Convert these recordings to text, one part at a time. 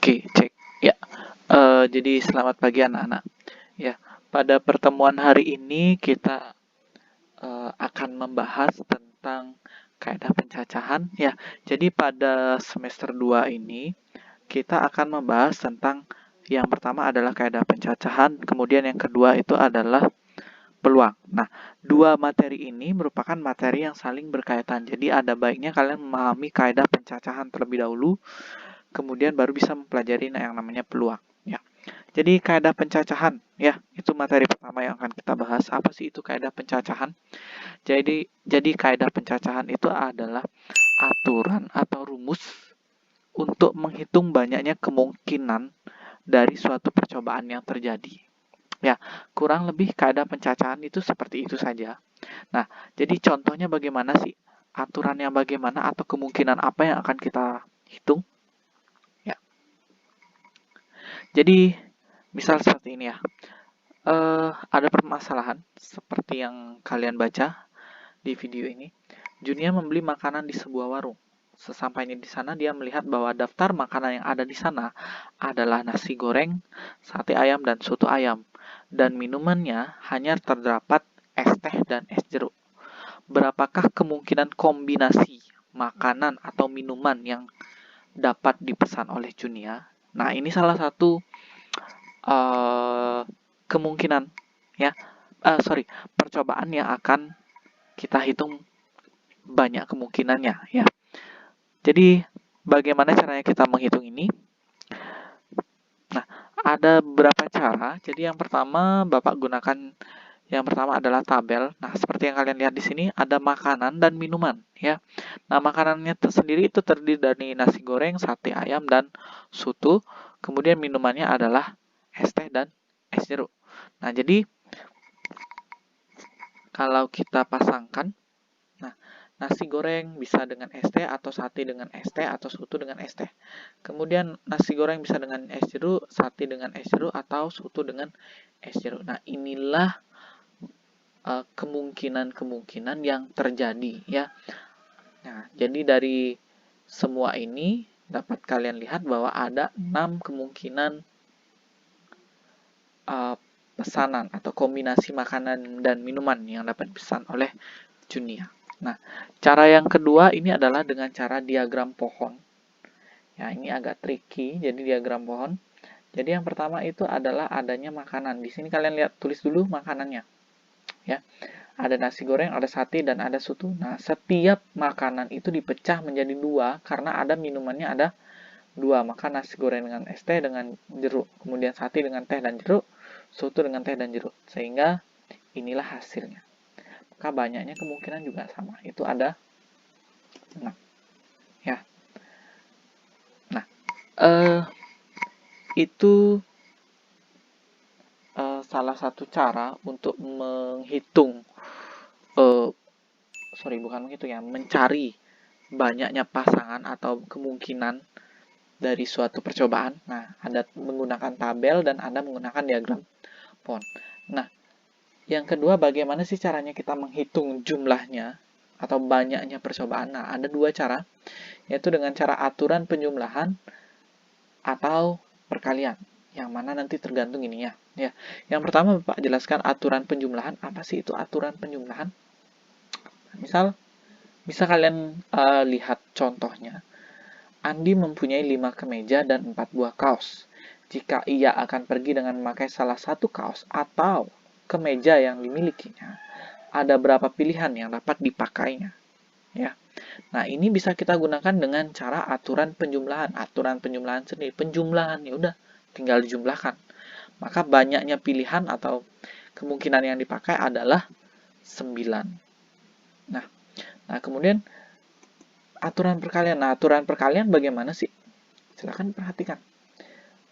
Oke, cek. Ya, jadi selamat pagi anak-anak. Ya, pada pertemuan hari ini kita akan membahas tentang kaidah pencacahan. Ya, jadi pada semester 2 ini kita akan membahas tentang yang pertama adalah kaidah pencacahan, kemudian yang kedua itu adalah peluang. Nah, dua materi ini merupakan materi yang saling berkaitan. Jadi ada baiknya kalian memahami kaidah pencacahan terlebih dahulu, kemudian baru bisa mempelajari yang namanya peluang. Ya. Jadi kaidah pencacahan, ya, itu materi pertama yang akan kita bahas. Apa sih itu kaidah pencacahan? Jadi kaidah pencacahan itu adalah aturan atau rumus untuk menghitung banyaknya kemungkinan dari suatu percobaan yang terjadi. Ya, kurang lebih kaidah pencacahan itu seperti itu saja. Nah, jadi contohnya bagaimana sih? Aturannya bagaimana atau kemungkinan apa yang akan kita hitung? Ya. Jadi, misal seperti ini ya. Ada permasalahan seperti yang kalian baca di video ini. Junia membeli makanan di sebuah warung. Sesampainya di sana, dia melihat bahwa daftar makanan yang ada di sana adalah nasi goreng, sate ayam, dan soto ayam. Dan minumannya hanya terdapat es teh dan es jeruk. Berapakah kemungkinan kombinasi makanan atau minuman yang dapat dipesan oleh Junia? Nah, ini salah satu kemungkinan, ya, percobaan yang akan kita hitung banyak kemungkinannya, ya. Jadi bagaimana caranya kita menghitung ini? Nah, ada beberapa cara. Jadi yang pertama adalah tabel. Nah, seperti yang kalian lihat di sini ada makanan dan minuman, ya. Nah, makanannya sendiri itu terdiri dari nasi goreng, sate ayam, dan soto. Kemudian minumannya adalah es teh dan es jeruk. Nah, jadi kalau kita pasangkan, nah, nasi goreng bisa dengan es teh, atau sate dengan es teh, atau soto dengan es teh. Kemudian nasi goreng bisa dengan es jeruk, sate dengan es jeruk, atau soto dengan es jeruk. Nah, inilah kemungkinan-kemungkinan yang terjadi, ya. Nah, jadi dari semua ini dapat kalian lihat bahwa ada 6 kemungkinan pesanan atau kombinasi makanan dan minuman yang dapat dipesan oleh Junia. Nah, cara yang kedua ini adalah dengan cara diagram pohon. Ya, ini agak tricky, jadi diagram pohon. Jadi yang pertama itu adalah adanya makanan. Di sini kalian lihat, tulis dulu makanannya. Ya, ada nasi goreng, ada sate, dan ada soto. Nah, setiap makanan itu dipecah menjadi dua karena ada minumannya ada dua. Maka nasi goreng dengan es teh dengan jeruk, kemudian sate dengan teh dan jeruk, soto dengan teh dan jeruk. Sehingga inilah hasilnya. Maka banyaknya kemungkinan juga sama. Itu ada 6. Ya. Nah, itu salah satu cara untuk menghitung mencari banyaknya pasangan atau kemungkinan dari suatu percobaan. Nah, ada menggunakan tabel dan ada menggunakan diagram pohon. Nah, yang kedua, bagaimana sih caranya kita menghitung jumlahnya atau banyaknya percobaan? Nah, ada dua cara, yaitu dengan cara aturan penjumlahan atau perkalian. Yang mana nanti tergantung ininya. Ya, yang pertama Bapak jelaskan aturan penjumlahan. Apa sih itu aturan penjumlahan? Misal kalian lihat contohnya. Andi mempunyai 5 kemeja dan 4 buah kaos. Jika ia akan pergi dengan memakai salah satu kaos atau kemeja yang dimilikinya, ada berapa pilihan yang dapat dipakainya? Ya. Nah, ini bisa kita gunakan dengan cara aturan penjumlahan. Aturan penjumlahan sendiri, penjumlahan ya udah tinggal dijumlahkan. Maka banyaknya pilihan atau kemungkinan yang dipakai adalah 9. Nah, kemudian aturan perkalian. Nah, aturan perkalian bagaimana sih? Silahkan perhatikan.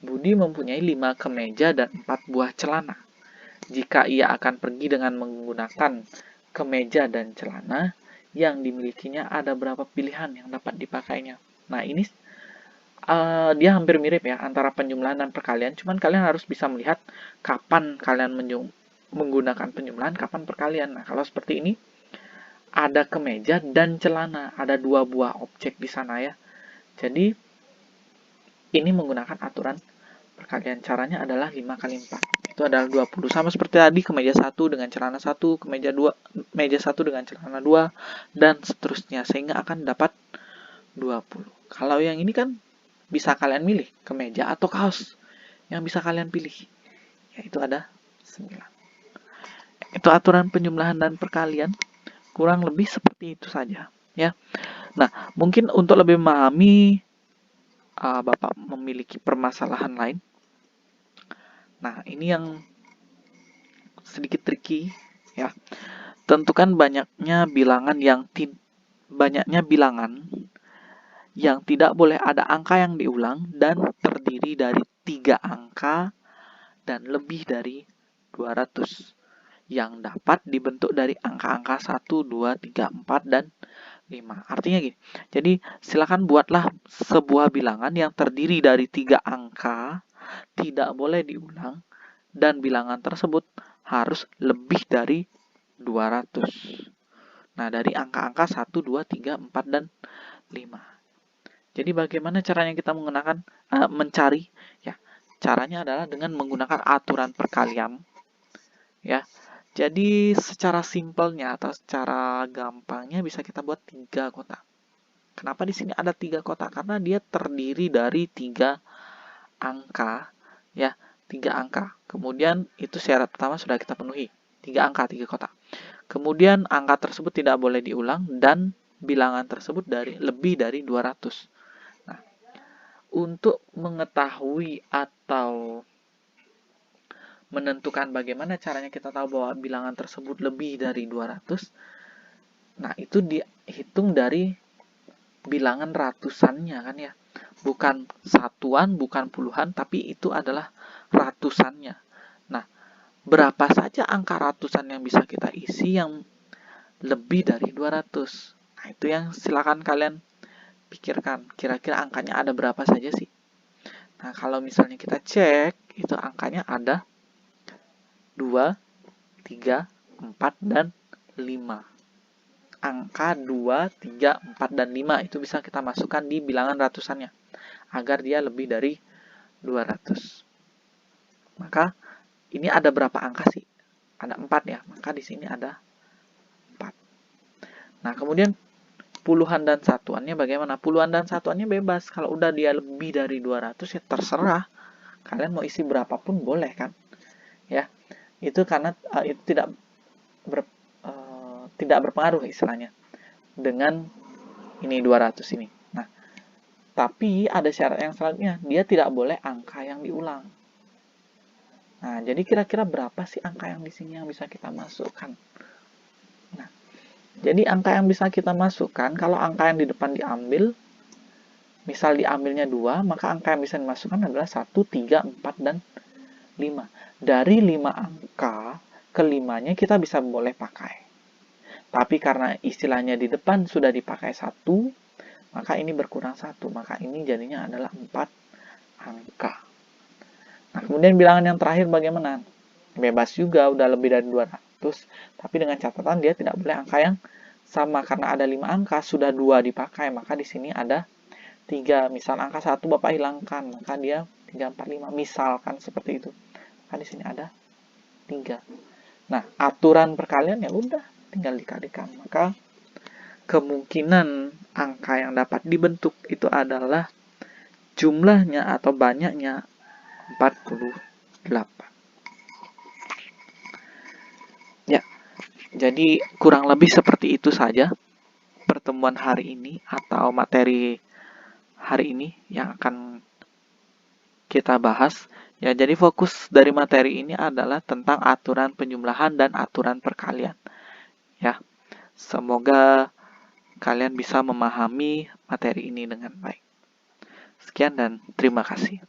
Budi mempunyai 5 kemeja dan 4 buah celana. Jika ia akan pergi dengan menggunakan kemeja dan celana yang dimilikinya, ada berapa pilihan yang dapat dipakainya? Nah, ini dia hampir mirip ya antara penjumlahan dan perkalian, cuman kalian harus bisa melihat kapan kalian menggunakan penjumlahan, kapan perkalian. Nah, kalau seperti ini ada kemeja dan celana, ada 2 buah objek di sana ya. Jadi ini menggunakan aturan perkalian. Caranya adalah 5 kali 4. Itu adalah 20. Sama seperti tadi, kemeja 1 dengan celana 1, kemeja 2, meja 1 dengan celana 2, dan seterusnya. Sehingga akan dapat 20. Kalau yang ini kan bisa kalian milih, kemeja atau kaos. Yang bisa kalian pilih, yaitu ada 9. Itu aturan penjumlahan dan perkalian. Kurang lebih seperti itu saja. Ya. Nah, mungkin untuk lebih memahami, Bapak memiliki permasalahan lain. Nah, ini yang sedikit tricky, ya. Tentukan banyaknya bilangan yang tidak boleh ada angka yang diulang dan terdiri dari 3 angka dan lebih dari 200 yang dapat dibentuk dari angka-angka 1, 2, 3, 4, dan 5. Artinya gini, jadi silakan buatlah sebuah bilangan yang terdiri dari 3 angka, tidak boleh diulang, dan bilangan tersebut harus lebih dari 200. Nah, dari angka-angka 1, 2, 3, 4, dan 5. Jadi bagaimana caranya kita mencari? Ya, caranya adalah dengan menggunakan aturan perkalian. Ya, jadi secara simpelnya atau secara gampangnya bisa kita buat 3 kotak. Kenapa di sini ada 3 kotak? Karena dia terdiri dari 3 angka, ya, 3 angka. Kemudian itu syarat pertama sudah kita penuhi, 3 angka, 3 kotak. Kemudian angka tersebut tidak boleh diulang dan bilangan tersebut lebih dari 200. Nah, untuk mengetahui atau menentukan bagaimana caranya kita tahu bahwa bilangan tersebut lebih dari 200, nah itu dihitung dari bilangan ratusannya kan ya. Bukan satuan, bukan puluhan, tapi itu adalah ratusannya. Nah, berapa saja angka ratusan yang bisa kita isi yang lebih dari 200? Nah, itu yang silakan kalian pikirkan. Kira-kira angkanya ada berapa saja sih? Nah, kalau misalnya kita cek, itu angkanya ada 2, 3, 4, dan 5. Angka 2, 3, 4, dan 5 itu bisa kita masukkan di bilangan ratusannya agar dia lebih dari 200. Maka ini ada berapa angka sih? Ada 4 ya, maka di sini ada 4. Nah, kemudian puluhan dan satuannya bagaimana? Puluhan dan satuannya bebas. Kalau udah dia lebih dari 200 ya terserah. Kalian mau isi berapapun boleh kan? Ya. Itu karena itu tidak berpengaruh istilahnya dengan ini 200 ini. Nah, tapi ada syarat yang selanjutnya, dia tidak boleh angka yang diulang. Nah, jadi kira-kira berapa sih angka yang di sini yang bisa kita masukkan? Nah, jadi angka yang bisa kita masukkan, kalau angka yang di depan diambil, misal diambilnya 2, maka angka yang bisa dimasukkan adalah 1, 3, 4, dan 5. Dari 5 angka, kelimanya kita bisa boleh pakai. Tapi karena istilahnya di depan sudah dipakai 1, maka ini berkurang 1. Maka ini jadinya adalah 4 angka. Nah, kemudian bilangan yang terakhir bagaimana? Bebas juga, udah lebih dari 200. Tapi dengan catatan dia tidak boleh angka yang sama. Karena ada 5 angka, sudah 2 dipakai. Maka di sini ada 3. Misal angka 1 Bapak hilangkan, maka dia 3, 4, 5. Misalkan seperti itu. Maka di sini ada 3. Nah, aturan perkalian ya udah, tinggal dikalikan. Maka kemungkinan angka yang dapat dibentuk itu adalah jumlahnya atau banyaknya 48. Ya, jadi kurang lebih seperti itu saja pertemuan hari ini atau materi hari ini yang akan kita bahas. Ya, jadi fokus dari materi ini adalah tentang aturan penjumlahan dan aturan perkalian. Ya, semoga kalian bisa memahami materi ini dengan baik. Sekian dan terima kasih.